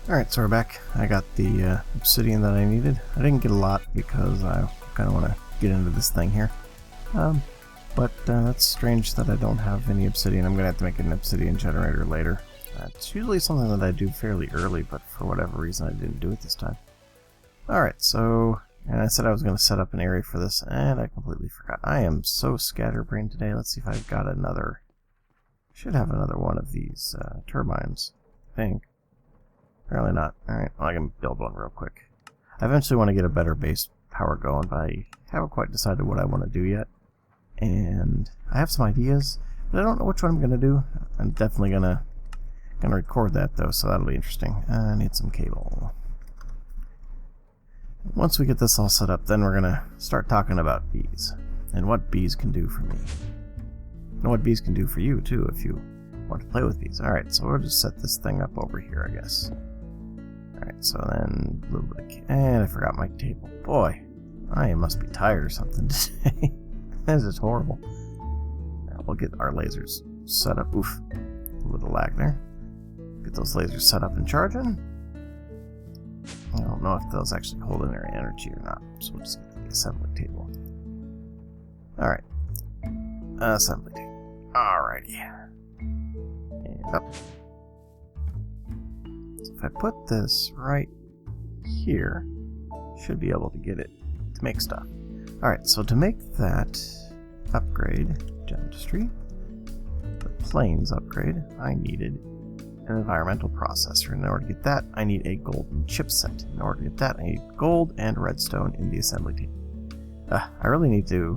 Alright, so we're back. I got the obsidian that I needed. I didn't get a lot because I kind of want to get into this thing here. But that's strange that I don't have any obsidian. I'm going to have to make an obsidian generator later. It's usually something that I do fairly early, but for whatever reason I didn't do it this time. Alright, so... And I said I was going to set up an area for this, and I completely forgot. I am so scatterbrained today. Let's see if I've got another... Should have another one of these turbines, I think. Apparently not. Alright, well, I can build one real quick. I eventually want to get a better base power going, but I haven't quite decided what I want to do yet. And I have some ideas, but I don't know which one I'm going to do. I'm definitely going to record that, though, so that'll be interesting. I need some cable. Once we get this all set up, then we're going to start talking about bees. And what bees can do for me. And what bees can do for you, too, if you want to play with bees. Alright, so we'll just set this thing up over here, I guess. Alright, so then a little bit of... And I forgot my table. Boy, I must be tired or something today. This is horrible. Now we'll get our lasers set up. Oof. A little lag there. Get those lasers set up and charging. I don't know if those actually hold any energy or not, so we'll just get the assembly table. Alright. Assembly table. Alrighty. And up. So if I put this right here, should be able to get it to make stuff. Alright, so to make that upgrade, dentistry, the planes upgrade, I needed an environmental processor. In order to get that, I need a golden chipset. In order to get that, I need gold and redstone in the assembly team. I really need to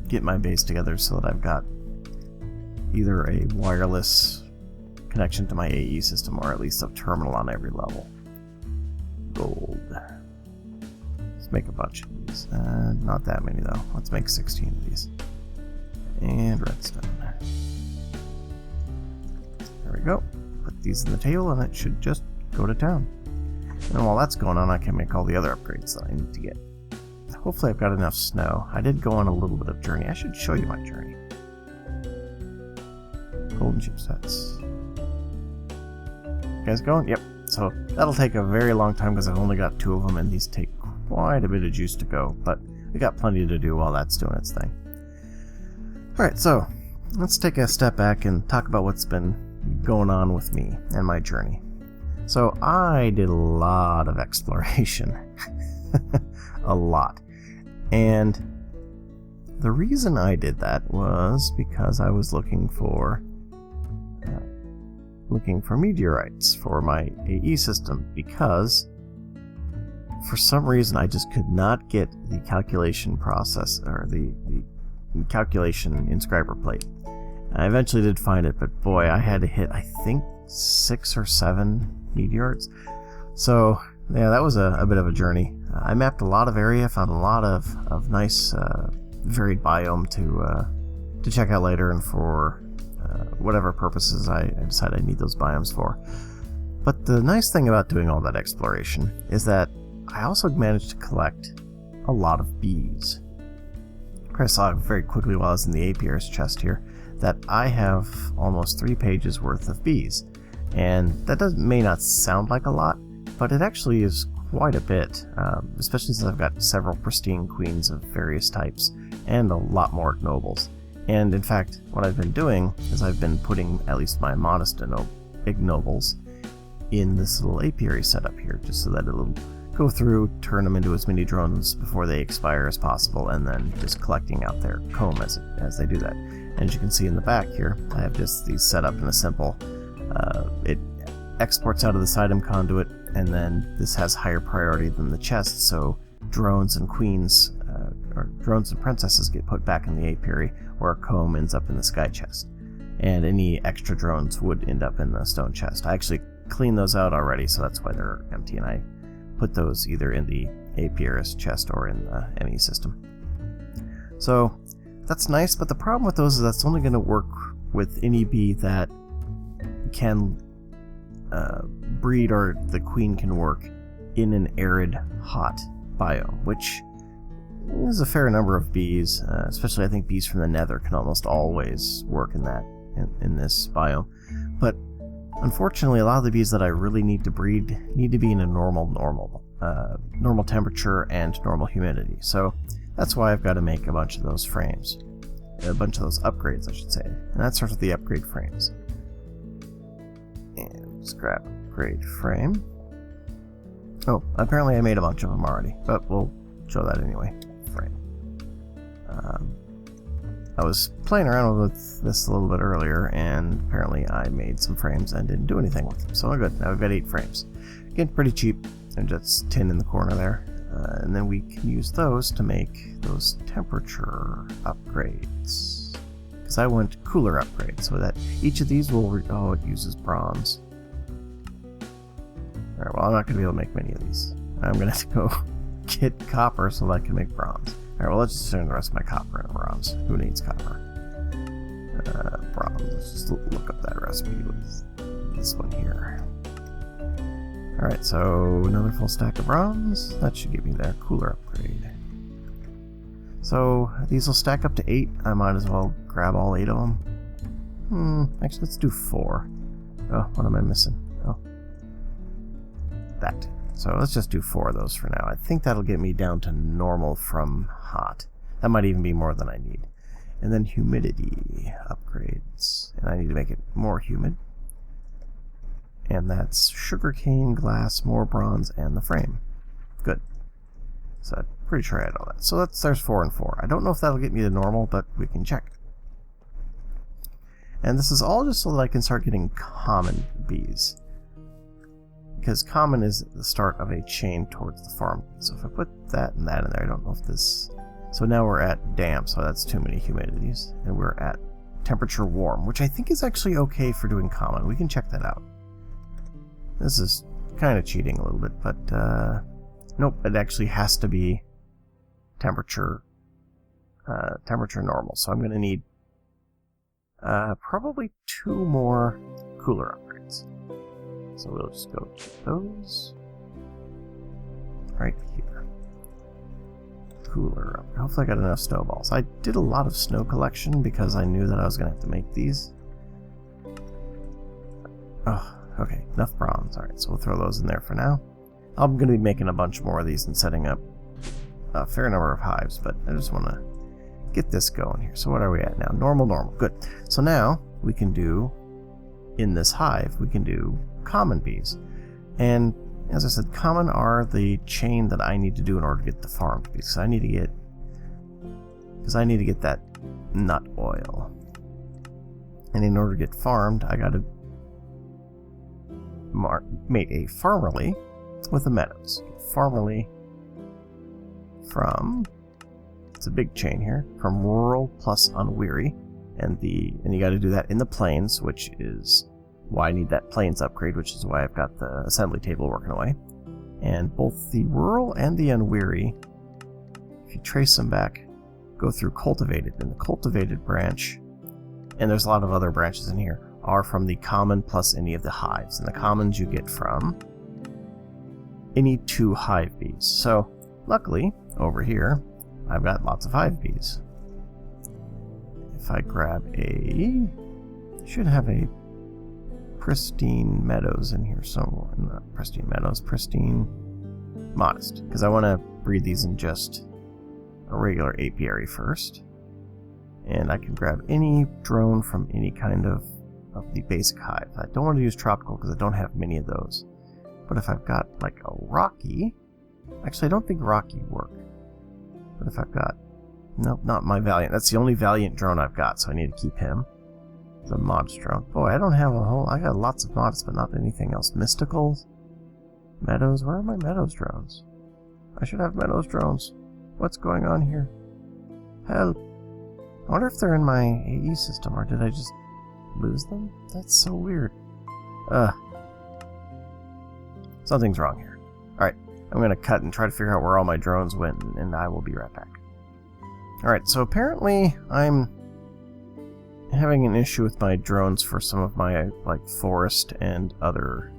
get my base together so that I've got either a wireless connection to my AE system or at least a terminal on every level. Gold. Let's make a bunch of these. Not that many though. Let's make 16 of these. And redstone. There we go. Put these in the table and it should just go to town. And while that's going on, I can make all the other upgrades that I need to get. Hopefully I've got enough snow. I did go on a little bit of journey. I should show you my journey. Golden chipsets. You guys going? Yep. So that'll take a very long time because I've only got 2 of them and these take quite a bit of juice to go. But we got plenty to do while that's doing its thing. Alright, so let's take a step back and talk about what's been going on with me and my journey. So I did a lot of exploration. A lot. And the reason I did that was because I was looking for meteorites for my AE system, because for some reason I just could not get the calculation process or the calculation inscriber plate. I eventually did find it, but boy, I had to hit, I think, 6 or 7 meteorites. So yeah, that was a bit of a journey. I mapped a lot of area, found a lot of nice varied biome to check out later, and for whatever purposes I decide I need those biomes for. But the nice thing about doing all that exploration is that I also managed to collect a lot of bees. I saw very quickly while I was in the apiarist chest here that I have almost 3 pages worth of bees. And that may not sound like a lot, but it actually is quite a bit, especially since I've got several pristine queens of various types and a lot more nobles. And in fact, what I've been doing is I've been putting at least my modest ignobles in this little apiary setup here, just so that it'll go through, turn them into as many drones before they expire as possible, and then just collecting out their comb as they do that. And as you can see in the back here, I have just these set up in a simple, it exports out of this item conduit, and then this has higher priority than the chest, so drones and queens, or drones and princesses get put back in the apiary, where a comb ends up in the sky chest. And any extra drones would end up in the stone chest. I actually cleaned those out already, so that's why they're empty, and I put those either in the apiarist chest or in the ME system. So that's nice, but the problem with those is that's only going to work with any bee that can breed, or the queen can work in an arid, hot biome, which there's a fair number of bees, especially I think bees from the nether can almost always work in that, in this biome. But unfortunately, a lot of the bees that I really need to breed need to be in a normal temperature and normal humidity. So that's why I've got to make a bunch of those frames. A bunch of those upgrades, I should say. And that starts with the upgrade frames. And let's grab upgrade frame. Oh, apparently I made a bunch of them already, but we'll show that anyway. Frame. I was playing around with this a little bit earlier, and apparently I made some frames and didn't do anything with them. So I'm good. Now we've got 8 frames. Again, pretty cheap. And just tin in the corner there. And then we can use those to make those temperature upgrades. Because I want cooler upgrades, so that each of these will... oh, it uses bronze. Alright, well, I'm not going to be able to make many of these. I'm going to have to go get copper so that I can make bronze. Alright, well, let's just turn the rest of my copper into bronze. Who needs copper? Bronze. Let's just look up that recipe with this one here. Alright, so another full stack of bronze. That should give me that cooler upgrade. So these will stack up to 8. I might as well grab all 8 of them. Actually, let's do 4. Oh, what am I missing? Oh. That. So let's just do 4 of those for now. I think that'll get me down to normal from hot. That might even be more than I need. And then humidity upgrades. And I need to make it more humid. And that's sugarcane, glass, more bronze, and the frame. Good. So I'm pretty sure I had all that. So there's 4 and 4. I don't know if that'll get me to normal, but we can check. And this is all just so that I can start getting common bees. Because common is the start of a chain towards the farm. So if I put that and that in there, I don't know if this... So now we're at damp, so that's too many humidities. And we're at temperature warm, which I think is actually okay for doing common. We can check that out. This is kind of cheating a little bit, but nope, it actually has to be temperature normal. So I'm going to need probably 2 more cooler upgrades. So we'll just go to those right here. Cooler up. Hopefully I got enough snowballs. I did a lot of snow collection because I knew that I was going to have to make these. Oh. Okay, enough bronze. Alright, so we'll throw those in there for now. I'm going to be making a bunch more of these and setting up a fair number of hives, but I just want to get this going here. So what are we at now? Normal. Good. So now we can do, in this hive, we can do common bees. And as I said, common are the chain that I need to do in order to get the farmed bees. So I need to get that nut oil. And in order to get farmed, I got to mate a farmerly with the meadows. Farmerly from, it's a big chain here, from rural plus unweary, and you got to do that in the plains, which is why I need that plains upgrade, which is why I've got the assembly table working away. And both the rural and the unweary, if you trace them back, go through cultivated, and the cultivated branch, and there's a lot of other branches in here, are from the common plus any of the hives. And the commons you get from any 2 hive bees. So, luckily, over here, I've got lots of hive bees. If I grab I should have a pristine meadows in here somewhere. Not pristine meadows, pristine modest. Because I want to breed these in just a regular apiary first. And I can grab any drone from any kind of the basic hive. I don't want to use tropical because I don't have many of those. But if I've got like a rocky, actually I don't think rocky work. But if I've got, nope, not my valiant. That's the only valiant drone I've got, so I need to keep him. The modest drone. Boy, I don't have a whole, I got lots of modest, but not anything else. Mysticals, meadows. Where are my meadows drones? I should have meadows drones. What's going on here? Help! I wonder if they're in my AE system, or did I just lose them? That's so weird. Something's wrong here. Alright, I'm going to cut and try to figure out where all my drones went, and I will be right back. Alright, so apparently I'm having an issue with my drones for some of my like forest and other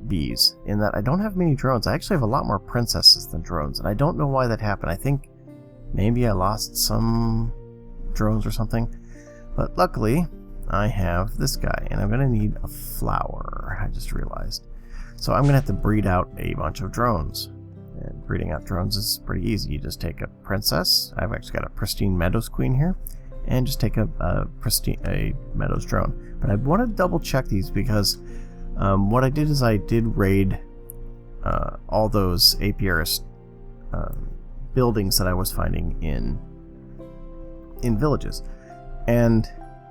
bees, in that I don't have many drones. I actually have a lot more princesses than drones, and I don't know why that happened. I think maybe I lost some drones or something. But luckily, I have this guy, and I'm going to need a flower, I just realized. So I'm going to have to breed out a bunch of drones. And breeding out drones is pretty easy. You just take a princess. I've actually got a pristine meadows queen here. And just take a meadows drone. But I want to double check these because what I did is I did raid all those apiarist buildings that I was finding in villages. And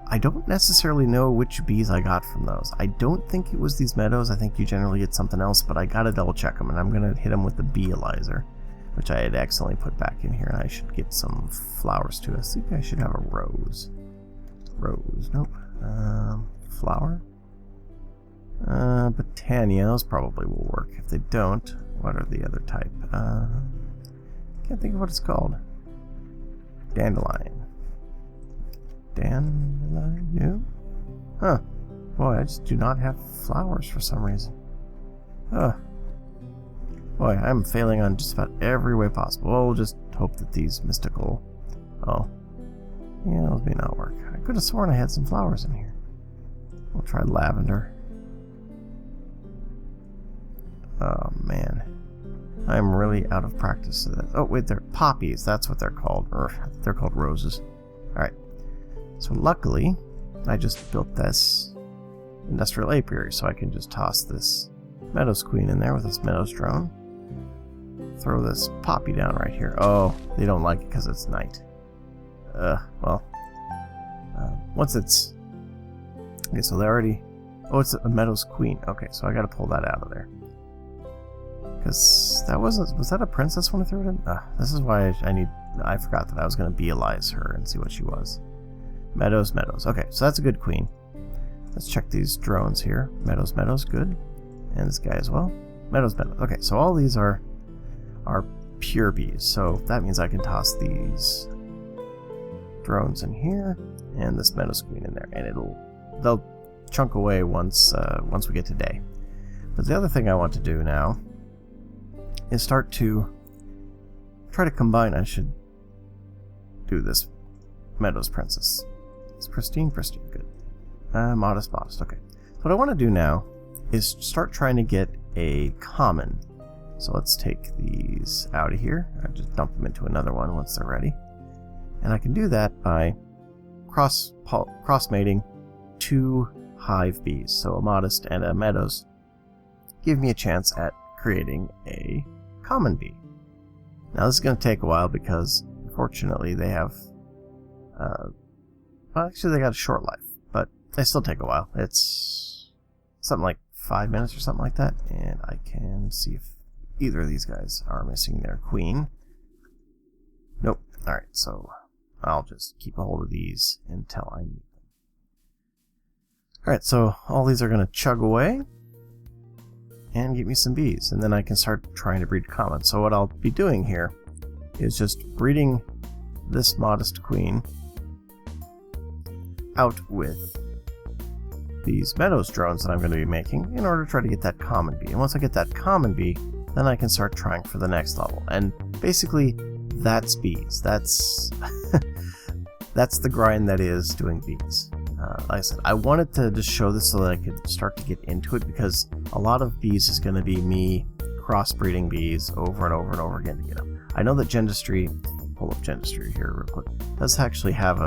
I don't necessarily know which bees I got from those. I don't think it was these meadows. I think you generally get something else, but I gotta double check them, and I'm gonna hit them with the beealyzer, which I had accidentally put back in here, and I should get some flowers too. I think I should have a rose. Rose, nope. Flower? Botania, those probably will work. If they don't, what are the other type? Can't think of what it's called. Dandelion. Dandelion? No? Huh. Boy, I just do not have flowers for some reason. Boy, I'm failing on just about every way possible. Well, we'll just hope that these mystical... Oh. Yeah, those may not work. I could have sworn I had some flowers in here. We'll try lavender. Oh, man. I'm really out of practice at that. Oh, wait, they're poppies. That's what they're called. Or, they're called roses. Alright. So luckily, I just built this industrial apiary, so I can just toss this meadows queen in there with this meadows drone. Throw this poppy down right here. Oh, they don't like it because it's night. Well, once it's... Okay, so they already... Oh, it's a meadows queen. Okay, so I gotta pull that out of there. Because that wasn't... Was that a princess when I threw it in? This is why I forgot that I was gonna beealize her and see what she was. Meadows, meadows. Okay, so that's a good queen. Let's check these drones here. Meadows, meadows, good. And this guy as well. Meadows, meadows. Okay, so all these are pure bees. So that means I can toss these drones in here and this meadows queen in there, and they'll chunk away once we get to day. But the other thing I want to do now is start to try to combine. I should do this meadows princess. It's pristine, good. Modest. Okay. So what I want to do now is start trying to get a common. So let's take these out of here. I just dump them into another one once they're ready. And I can do that by cross-mating two hive bees. So a modest and a meadows give me a chance at creating a common bee. Now this is going to take a while because unfortunately they have... well, actually they got a short life, but they still take a while. It's something like 5 minutes or something like that, and I can see if either of these guys are missing their queen. Nope. Alright, so I'll just keep a hold of these until I need them. Alright, so all these are going to chug away and get me some bees, and then I can start trying to breed common. So what I'll be doing here is just breeding this modest queen out with these meadows drones that I'm going to be making in order to try to get that common bee. And once I get that common bee, then I can start trying for the next level. And basically, that's bees. That's that's the grind that is doing bees. Like I said, I wanted to just show this so that I could start to get into it, because a lot of bees is going to be me crossbreeding bees over and over and over again to get them. I know that Gendistry, pull up Gendistry here real quick, does actually have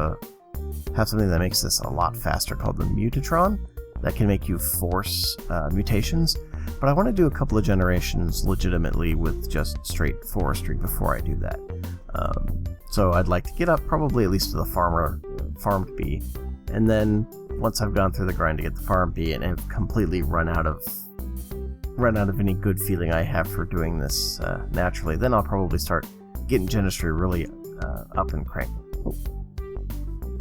something that makes this a lot faster called the Mutatron that can make you force mutations. But I want to do a couple of generations legitimately with just straight forestry before I do that. So I'd like to get up probably at least to the farmed bee, and then once I've gone through the grind to get the farmed bee and have completely run out of any good feeling I have for doing this naturally, then I'll probably start getting Gendistry really up and cranking. Oh.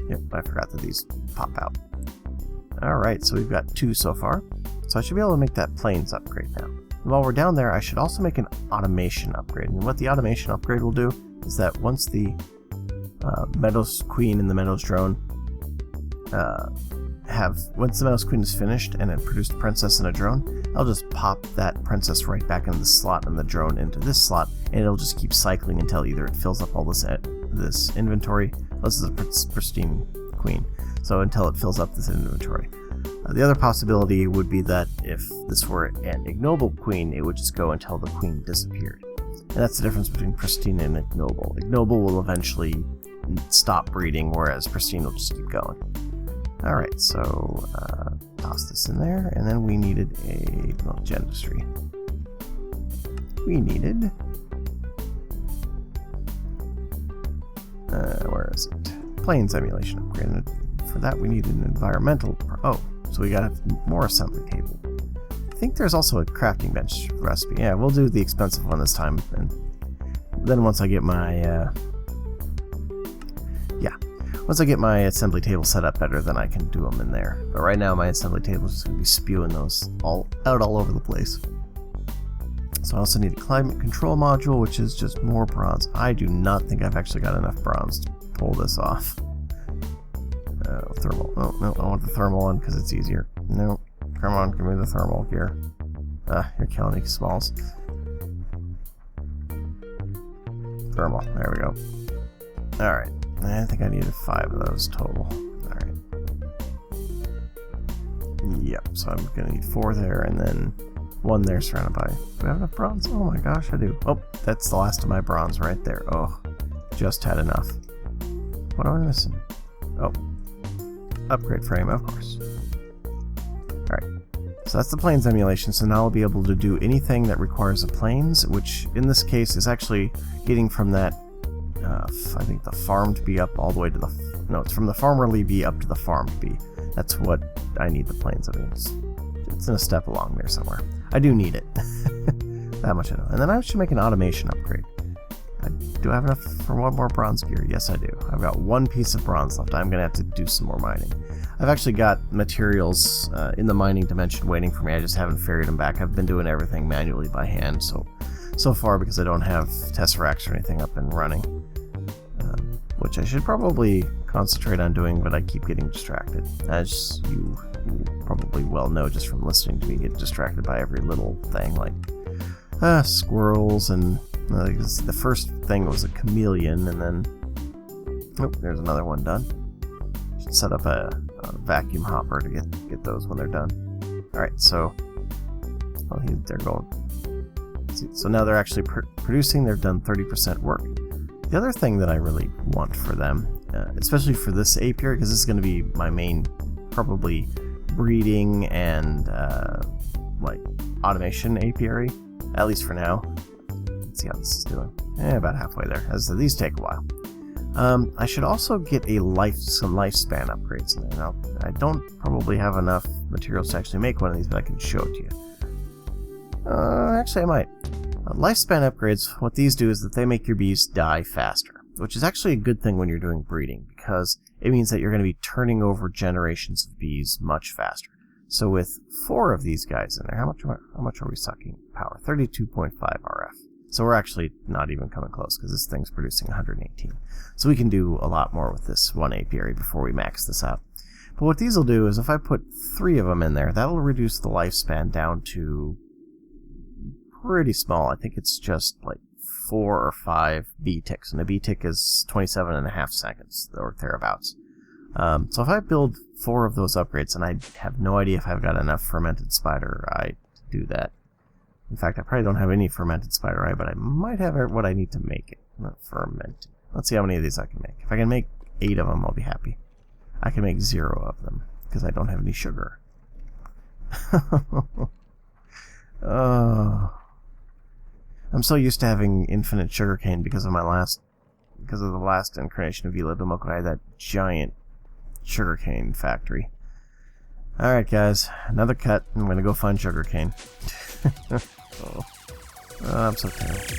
Yep, I forgot that these pop out. Alright, so we've got 2 so far. So I should be able to make that plains upgrade now. And while we're down there, I should also make an automation upgrade. And what the automation upgrade will do is that once the Meadows Queen and the Meadows Drone once the Meadows Queen is finished and it produced a princess and a drone, I'll just pop that princess right back into the slot and the drone into this slot, and it'll just keep cycling until either it fills up all this inventory. This is a pristine queen, so until it fills up this inventory. The other possibility would be that if this were an ignoble queen, it would just go until the queen disappeared. And that's the difference between pristine and ignoble. Ignoble will eventually stop breeding, whereas pristine will just keep going. Alright, so toss this in there, and then we needed a dentistry. We needed... where is it? Planes emulation upgrade. And for that we need an environmental... Oh, so we got more assembly table. I think there's also a crafting bench recipe. Yeah, we'll do the expensive one this time, and then once I get my... Once I get my assembly table set up better, then I can do them in there. But right now, my assembly table is just going to be spewing those all over the place. So I also need a climate control module, which is just more bronze. I do not think I've actually got enough bronze to pull this off. Thermal. Oh, no, I want the thermal one because it's easier. No, come on, give me the thermal gear. You're killing me, Smalls. Thermal, there we go. Alright. I think I needed 5 of those total. Alright. Yep, so I'm gonna need 4 there, and then 1 there surrounded by... Do I have enough bronze? Oh my gosh, I do. Oh, that's the last of my bronze right there. Oh, just had enough. What am I missing? Oh. Upgrade frame, of course. Alright. So that's the planes emulation, so now I'll be able to do anything that requires a planes, which in this case is actually getting from that I think the farmed bee up all the way to the... No, it's from the farmerly bee up to the farmed bee. That's what I need the planes. I mean, it's in a step along there somewhere. I do need it. That much I know. And then I should make an automation upgrade. Do I have enough for 1 more bronze gear? Yes, I do. I've got 1 piece of bronze left. I'm going to have to do some more mining. I've actually got materials in the mining dimension waiting for me. I just haven't ferried them back. I've been doing everything manually by hand, so far, because I don't have tesseracts or anything up and running. Which I should probably concentrate on doing, but I keep getting distracted. As you probably well know just from listening to me get distracted by every little thing, like squirrels, and the first thing was a chameleon, and then... Oh, there's another one done. Should set up a vacuum hopper to get those when they're done. Alright, so... Oh, they're going... So now they're actually producing, they've done 30% work. The other thing that I really want for them, especially for this apiary, because this is going to be my main, probably, breeding and, like, automation apiary, at least for now. Let's see how this is doing. About halfway there, as these take a while. I should also get some lifespan upgrades in there. Now, I don't probably have enough materials to actually make one of these, but I can show it to you. Actually, I might. Lifespan upgrades, what these do is that they make your bees die faster, which is actually a good thing when you're doing breeding, because it means that you're going to be turning over generations of bees much faster. So with 4 of these guys in there, how much are we sucking power? 32.5 RF. So we're actually not even coming close, because this thing's producing 118. So we can do a lot more with this one apiary before we max this out. But what these will do is if I put 3 of them in there, that'll reduce the lifespan down to... pretty small. I think it's just like 4 or 5 bee ticks, and a bee tick is 27.5 seconds or thereabouts. So if I build 4 of those upgrades, and I have no idea if I've got enough fermented spider eye to do that. In fact, I probably don't have any fermented spider eye, but I might have what I need to make it. Not fermented. Let's see how many of these I can make. If I can make 8 of them, I'll be happy. I can make 0 of them because I don't have any sugar. Oh. I'm so used to having infinite sugarcane because of the last incarnation of ILabs. I had that giant sugarcane factory. Alright guys, another cut. I'm gonna go find sugarcane. I'm so tired.